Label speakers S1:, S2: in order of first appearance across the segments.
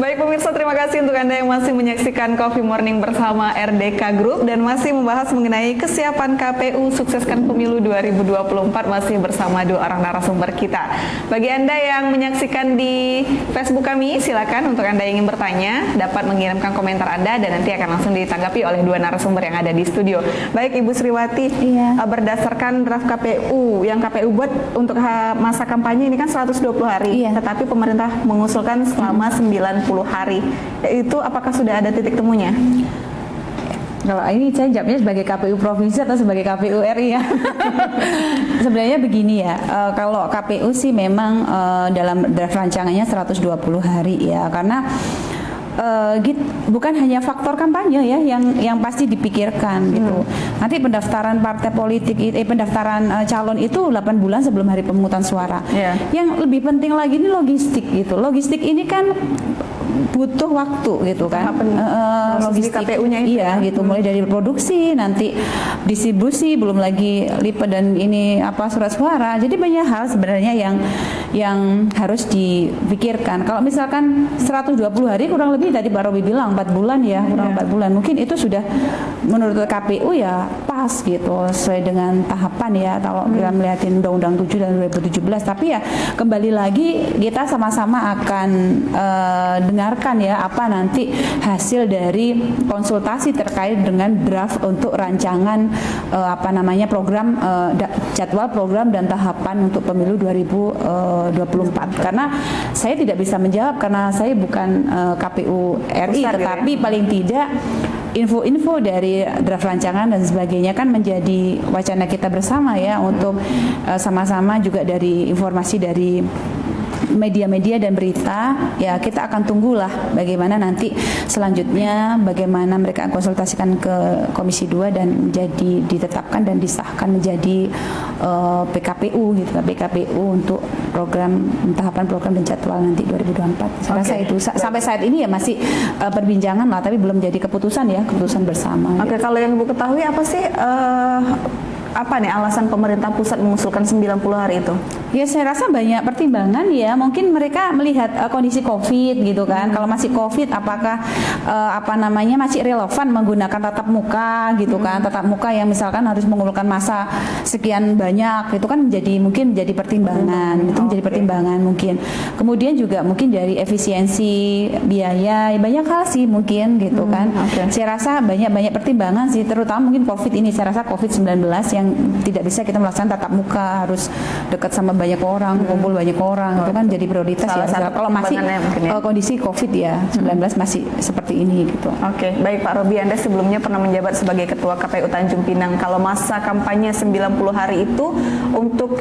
S1: Baik pemirsa, terima kasih untuk Anda yang masih menyaksikan Coffee Morning bersama RDK Group dan masih membahas mengenai kesiapan KPU sukseskan pemilu 2024 masih bersama dua orang narasumber kita. Bagi Anda yang menyaksikan di Facebook kami, silakan untuk Anda yang ingin bertanya dapat mengirimkan komentar Anda dan nanti akan langsung ditanggapi oleh dua narasumber yang ada di studio. Baik Ibu Sriwati, berdasarkan draft KPU yang KPU buat untuk masa kampanye ini kan 120 hari, tetapi pemerintah mengusulkan selama 90 hari. Itu apakah sudah ada titik temunya?
S2: Kalau ini saya jawabnya sebagai KPU provinsi atau sebagai KPU RI ya. Sebenarnya begini ya, kalau KPU sih memang dalam draft rancangannya 120 hari ya, karena bukan hanya faktor kampanye ya yang pasti dipikirkan gitu. Nanti pendaftaran partai politik, pendaftaran calon itu 8 bulan sebelum hari pemungutan suara. Yang lebih penting lagi ini logistik gitu. Logistik ini kan butuh waktu gitu kan. Logistik KPU-nya itu gitu, mulai dari produksi, nanti distribusi, belum lagi lipat dan ini surat suara. Jadi banyak hal sebenarnya yang harus dipikirkan. Kalau misalkan 120 hari kurang lebih tadi Pak Robi bilang 4 bulan ya, kurang 4 bulan. Mungkin itu sudah menurut KPU ya pas gitu, sesuai dengan tahapan ya kalau kita melihatin Undang-Undang 7 dan 2017. Tapi ya kembali lagi kita sama-sama akan dengarkan ya apa nanti hasil dari konsultasi terkait dengan draft untuk rancangan program jadwal program dan tahapan untuk pemilu 2024. Karena saya tidak bisa menjawab karena saya bukan KPU RI, tetapi paling tidak info-info dari draft rancangan dan sebagainya kan menjadi wacana kita bersama ya untuk sama-sama juga dari informasi dari media-media dan berita ya, kita akan tunggulah bagaimana nanti selanjutnya bagaimana mereka konsultasikan ke Komisi 2 dan menjadi ditetapkan dan disahkan menjadi PKPU gitu, PKPU untuk tahapan program dan jadwal nanti 2024. Saya rasa itu sampai saat ini ya masih perbincangan lah, tapi belum jadi keputusan ya, keputusan bersama.
S1: Kalau yang Ibu ketahui apa sih alasan pemerintah pusat mengusulkan 90 hari itu?
S2: Ya saya rasa banyak pertimbangan ya, mungkin mereka melihat kondisi COVID gitu kan. Kalau masih COVID apakah masih relevan menggunakan tatap muka gitu kan. Tatap muka yang misalkan harus mengumpulkan masa sekian banyak, itu kan mungkin menjadi pertimbangan. Itu menjadi pertimbangan mungkin. Kemudian juga mungkin dari efisiensi biaya, banyak hal sih mungkin gitu kan. Saya rasa banyak pertimbangan sih, terutama mungkin COVID ini. Saya rasa COVID-19 yang tidak bisa kita melaksanakan tatap muka, harus dekat sama banyak orang, kumpul banyak orang, itu kan jadi prioritas ya. Kalau masih kondisi COVID ya 19 masih seperti ini gitu.
S1: Baik Pak Robi, Anda sebelumnya pernah menjabat sebagai Ketua KPU Tanjung Pinang. Kalau masa kampanye 90 hari itu untuk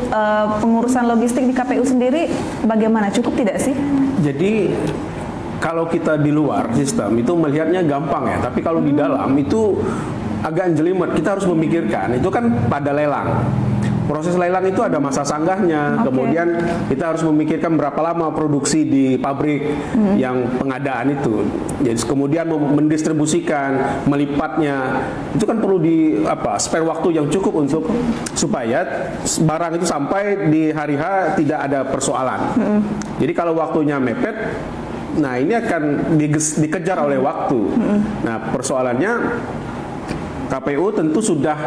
S1: pengurusan logistik di KPU sendiri bagaimana? Cukup tidak sih?
S3: Jadi kalau kita di luar sistem itu melihatnya gampang ya, tapi kalau di dalam itu agak jelimet. Kita harus memikirkan, itu kan pada lelang. Proses lelang itu ada masa sanggahnya, kemudian kita harus memikirkan berapa lama produksi di pabrik yang pengadaan itu. Jadi kemudian mendistribusikan, melipatnya, itu kan perlu spare waktu yang cukup untuk supaya barang itu sampai di hari H tidak ada persoalan. Jadi kalau waktunya mepet, nah ini akan dikejar oleh waktu. Nah persoalannya KPU tentu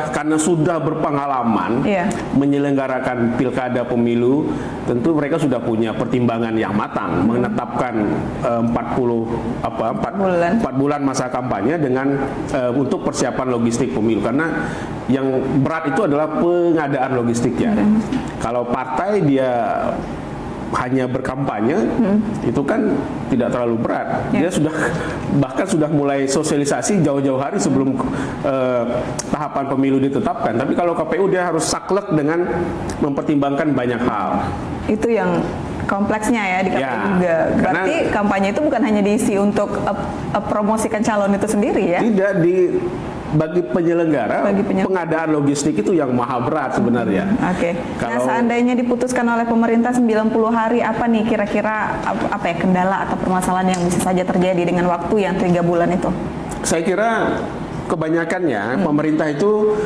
S3: karena sudah berpengalaman menyelenggarakan pilkada pemilu, tentu mereka sudah punya pertimbangan yang matang menetapkan 4 bulan masa kampanye dengan untuk persiapan logistik pemilu, karena yang berat itu adalah pengadaan logistiknya. Kalau partai dia hanya berkampanye, itu kan tidak terlalu berat. Dia bahkan sudah mulai sosialisasi jauh-jauh hari sebelum tahapan pemilu ditetapkan. Tapi kalau KPU dia harus saklek dengan mempertimbangkan banyak hal.
S1: Itu yang kompleksnya ya di KPU juga. Berarti kampanye itu bukan hanya diisi untuk promosikan calon itu sendiri ya?
S3: Tidak, bagi penyelenggara, pengadaan logistik itu yang maha berat sebenarnya.
S1: Nah seandainya diputuskan oleh pemerintah 90 hari, apa nih kira-kira kendala atau permasalahan yang bisa saja terjadi dengan waktu yang 3 bulan itu?
S3: Saya kira kebanyakannya pemerintah itu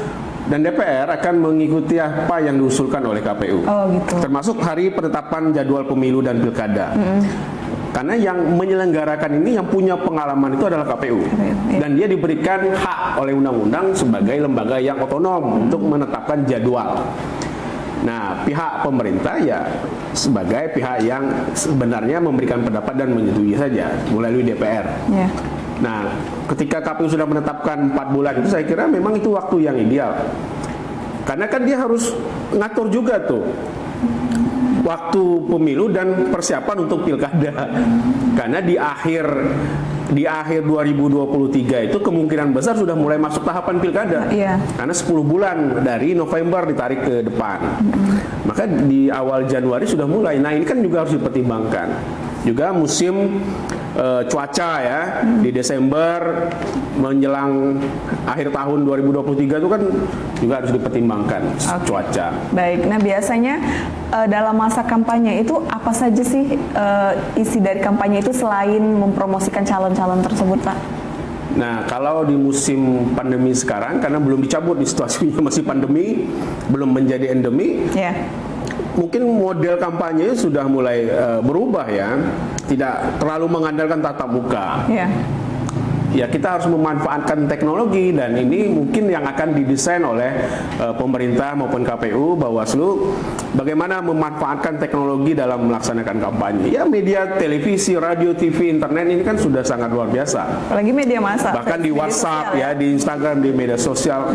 S3: dan DPR akan mengikuti apa yang diusulkan oleh KPU. Termasuk hari penetapan jadwal pemilu dan pilkada. Karena yang menyelenggarakan ini, yang punya pengalaman itu adalah KPU. Dan dia diberikan hak oleh undang-undang sebagai lembaga yang otonom untuk menetapkan jadwal. Nah, pihak pemerintah ya sebagai pihak yang sebenarnya memberikan pendapat dan menyetujui saja melalui DPR. Yeah. Nah, ketika KPU sudah menetapkan 4 bulan itu, saya kira memang itu waktu yang ideal. Karena kan dia harus ngatur juga tuh waktu pemilu dan persiapan untuk pilkada. Karena di akhir 2023 itu kemungkinan besar sudah mulai masuk tahapan pilkada. Karena 10 bulan dari November ditarik ke depan. Maka di awal Januari sudah mulai. Nah, ini kan juga harus dipertimbangkan. Juga musim cuaca ya, di Desember menjelang akhir tahun 2023 itu kan juga harus dipertimbangkan cuaca.
S1: Baik, nah biasanya dalam masa kampanye itu apa saja sih isi dari kampanye itu selain mempromosikan calon-calon tersebut, Pak?
S3: Nah, kalau di musim pandemi sekarang, karena belum dicabut, di situasinya masih pandemi, belum menjadi endemi, mungkin model kampanye sudah mulai berubah ya, tidak terlalu mengandalkan tatap muka. Ya, kita harus memanfaatkan teknologi, dan ini mungkin yang akan didesain oleh pemerintah maupun KPU, Bawaslu, bagaimana memanfaatkan teknologi dalam melaksanakan kampanye. Ya, media televisi, radio, TV, internet ini kan sudah sangat luar biasa.
S1: Apalagi media massa.
S3: Bahkan di WhatsApp ya, di Instagram, di media sosial.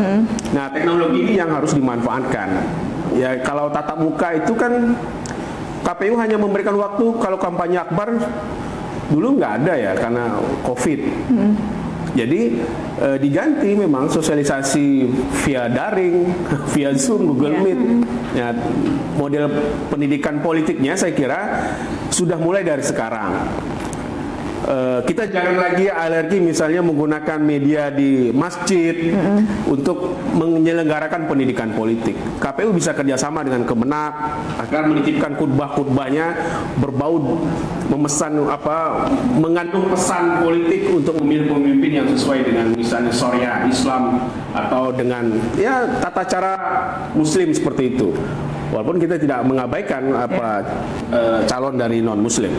S3: Nah, teknologi ini yang harus dimanfaatkan. Ya, kalau tatap muka itu kan KPU hanya memberikan waktu kalau kampanye akbar dulu nggak ada ya karena COVID. Jadi diganti memang sosialisasi via daring, via Zoom, Google Meet. Ya, model pendidikan politiknya saya kira sudah mulai dari sekarang. Kita jangan lagi alergi misalnya menggunakan media di masjid untuk menyelenggarakan pendidikan politik. KPU bisa kerjasama dengan Kemenak agar menitipkan khutbah-khutbahnya berbau mengandung pesan politik untuk memilih pemimpin yang sesuai dengan misalnya syariat Islam atau dengan ya tata cara Muslim seperti itu. Walaupun kita tidak mengabaikan calon dari non-Muslim,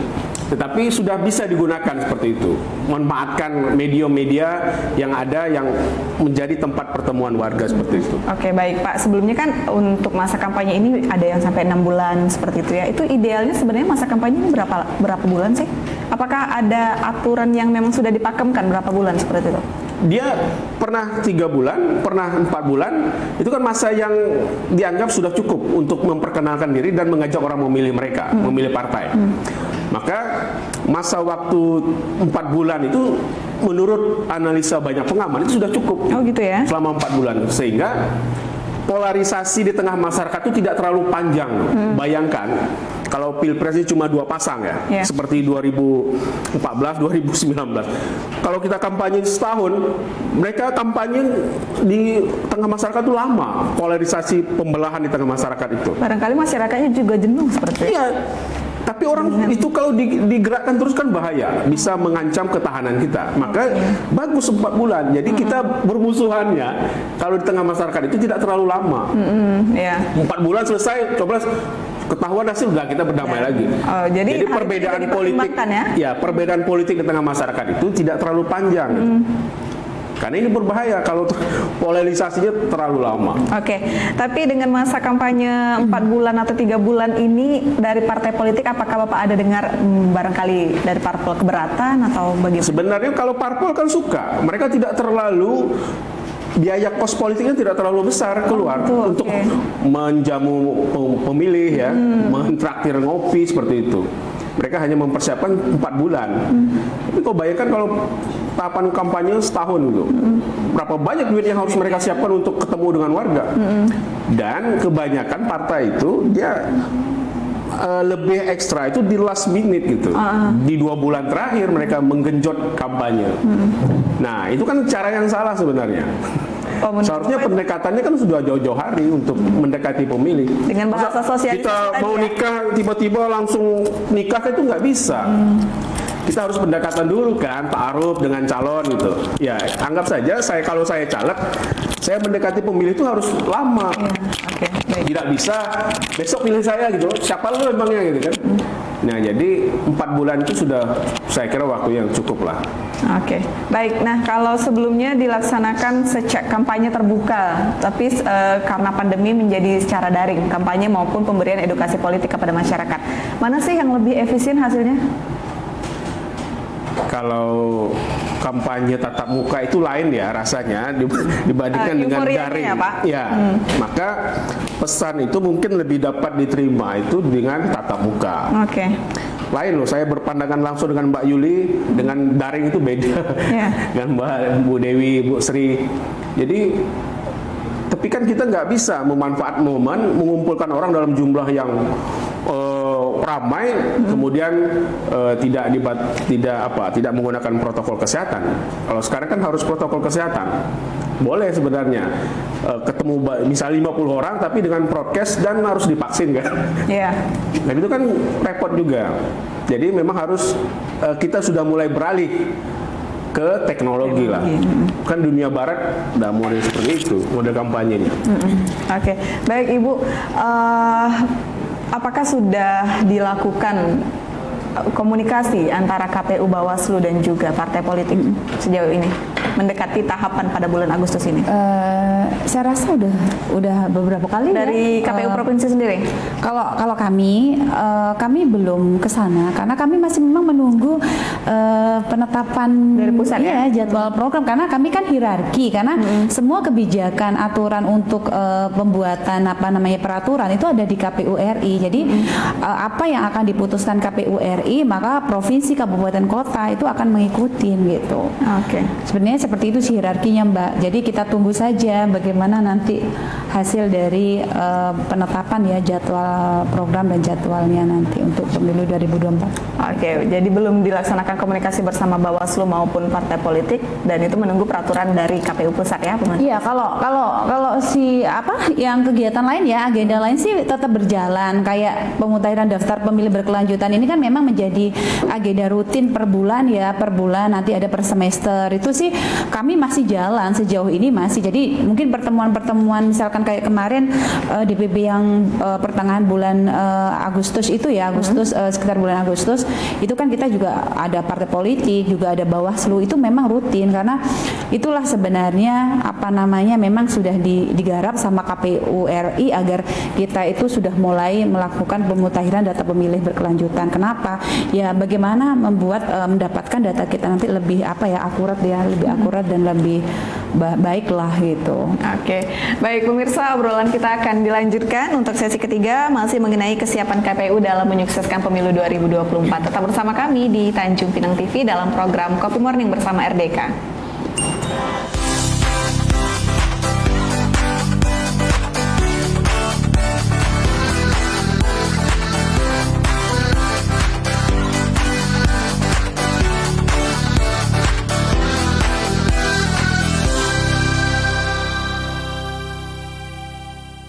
S3: tetapi sudah bisa digunakan seperti itu, memanfaatkan media-media yang ada yang menjadi tempat pertemuan warga seperti itu.
S1: Oke, baik Pak. Sebelumnya kan untuk masa kampanye ini ada yang sampai 6 bulan seperti itu ya. Itu idealnya sebenarnya masa kampanye ini berapa bulan sih? Apakah ada aturan yang memang sudah dipakemkan berapa bulan seperti itu?
S3: Dia pernah 3 bulan, pernah 4 bulan, itu kan masa yang dianggap sudah cukup untuk memperkenalkan diri dan mengajak orang memilih mereka, memilih partai. Maka masa waktu 4 bulan itu menurut analisa banyak pengamat itu sudah cukup.
S1: Oh gitu ya?
S3: Selama 4 bulan, sehingga polarisasi di tengah masyarakat itu tidak terlalu panjang. Bayangkan kalau pilpres ini cuma 2 pasang ya, seperti 2014, 2019. Kalau kita kampanye setahun, mereka kampanye di tengah masyarakat itu lama. Polarisasi pembelahan di tengah masyarakat itu.
S1: Barangkali masyarakatnya juga jenuh seperti itu.
S3: Iya. Tapi orang itu kalau digerakkan terus kan bahaya, bisa mengancam ketahanan kita. Maka bagus 4 bulan. Jadi kita bermusuhannya kalau di tengah masyarakat itu tidak terlalu lama. 4 bulan selesai, coba ketahuan hasil udah kita berdamai lagi.
S1: Jadi
S3: perbedaan politik, perbedaan politik di tengah masyarakat itu tidak terlalu panjang. Karena ini berbahaya kalau polarisasinya terlalu lama.
S1: Oke, tapi dengan masa kampanye 4 bulan atau 3 bulan ini dari partai politik, apakah Bapak ada dengar barangkali dari parpol keberatan atau bagaimana?
S3: Sebenarnya kalau parpol kan suka, mereka tidak terlalu biaya kos politiknya tidak terlalu besar keluar untuk menjamu pemilih ya, mentraktir ngopi seperti itu. Mereka hanya mempersiapkan 4 bulan. Tapi kau bayangkan kalau tahapan kampanye setahun gitu, berapa banyak duit yang harus mereka siapkan untuk ketemu dengan warga. Dan kebanyakan partai itu dia lebih ekstra itu di last minute gitu. Di 2 bulan terakhir mereka menggenjot kampanye. Nah, itu kan cara yang salah sebenarnya. Seharusnya pendekatannya kan sudah jauh-jauh hari untuk mendekati pemilih.
S1: Dengan bahasa sosialisasi
S3: kita mau nikah tiba-tiba langsung nikah itu nggak bisa. Kita harus pendekatan dulu kan, ta'aruf dengan calon gitu. Ya, anggap saja kalau saya caleg, saya mendekati pemilih itu harus lama. Tidak bisa besok pilih saya gitu. Siapa lu emangnya gitu kan? Nah, jadi 4 bulan itu sudah saya kira waktu yang cukup lah.
S1: Oke, baik. Nah, kalau sebelumnya dilaksanakan kampanye terbuka, tapi karena pandemi menjadi secara daring, kampanye maupun pemberian edukasi politik kepada masyarakat. Mana sih yang lebih efisien hasilnya?
S3: Kalau kampanye tatap muka itu lain ya rasanya dibandingkan dengan daring.
S1: Ya, Pak?
S3: Ya, maka pesan itu mungkin lebih dapat diterima itu dengan tatap muka.
S1: Oke.
S3: Lain loh, saya berpandangan langsung dengan Mbak Yuli, dengan daring itu beda. Dengan Bu Dewi, Bu Sri. Jadi, tapi kan kita nggak bisa memanfaat momen mengumpulkan orang dalam jumlah yang ramai, kemudian tidak menggunakan protokol kesehatan. Kalau sekarang kan harus protokol kesehatan. Boleh sebenarnya ketemu misalnya 50 orang tapi dengan prokes dan harus divaksin kan.
S1: Iya.
S3: Nah itu kan repot juga. Jadi memang harus kita sudah mulai beralih ke teknologi lah. Kan dunia barat udah mulai seperti itu model kampanyenya.
S1: Oke. Baik Ibu, apakah sudah dilakukan komunikasi antara KPU, Bawaslu dan juga partai politik sejauh ini mendekati tahapan pada bulan Agustus ini?
S2: Saya rasa udah beberapa kali
S1: dari KPU provinsi sendiri.
S2: Kalau kami belum ke sana karena kami masih memang menunggu penetapan
S1: dari pusat
S2: jadwal program, karena kami kan hierarki, karena semua kebijakan aturan untuk pembuatan peraturan itu ada di KPU RI. Jadi apa yang akan diputuskan KPU RI maka provinsi, kabupaten, kota itu akan mengikuti gitu.
S1: Oke.
S2: Sebenarnya seperti itu sih hierarkinya, Mbak. Jadi kita tunggu saja bagaimana nanti hasil dari penetapan ya jadwal program dan jadwalnya nanti untuk pemilu 2024.
S1: Oke, jadi belum dilaksanakan komunikasi bersama Bawaslu maupun partai politik dan itu menunggu peraturan dari KPU pusat ya, Pemerintah.
S2: Iya, kalau yang kegiatan lain ya, agenda lain sih tetap berjalan, kayak pemutahiran daftar pemilih berkelanjutan ini kan memang menjadi agenda rutin per bulan nanti ada per semester. Itu sih kami masih jalan sejauh ini masih. Jadi mungkin pertemuan misalkan kayak kemarin DPP yang pertengahan bulan Agustus itu ya, sekitar bulan Agustus itu kan kita juga ada partai politik, juga ada Bawaslu, itu memang rutin karena itulah sebenarnya memang sudah digarap sama KPU RI agar kita itu sudah mulai melakukan pemutahiran data pemilih berkelanjutan. Kenapa? Ya bagaimana mendapatkan data kita nanti lebih akurat dan lebih baik lah gitu.
S1: Oke, baik pemirsa, obrolan kita akan dilanjutkan untuk sesi ketiga masih mengenai kesiapan KPU dalam menyukseskan pemilu 2024. Tetap bersama kami di Tanjung Pinang TV dalam program Kopi Morning bersama RDK.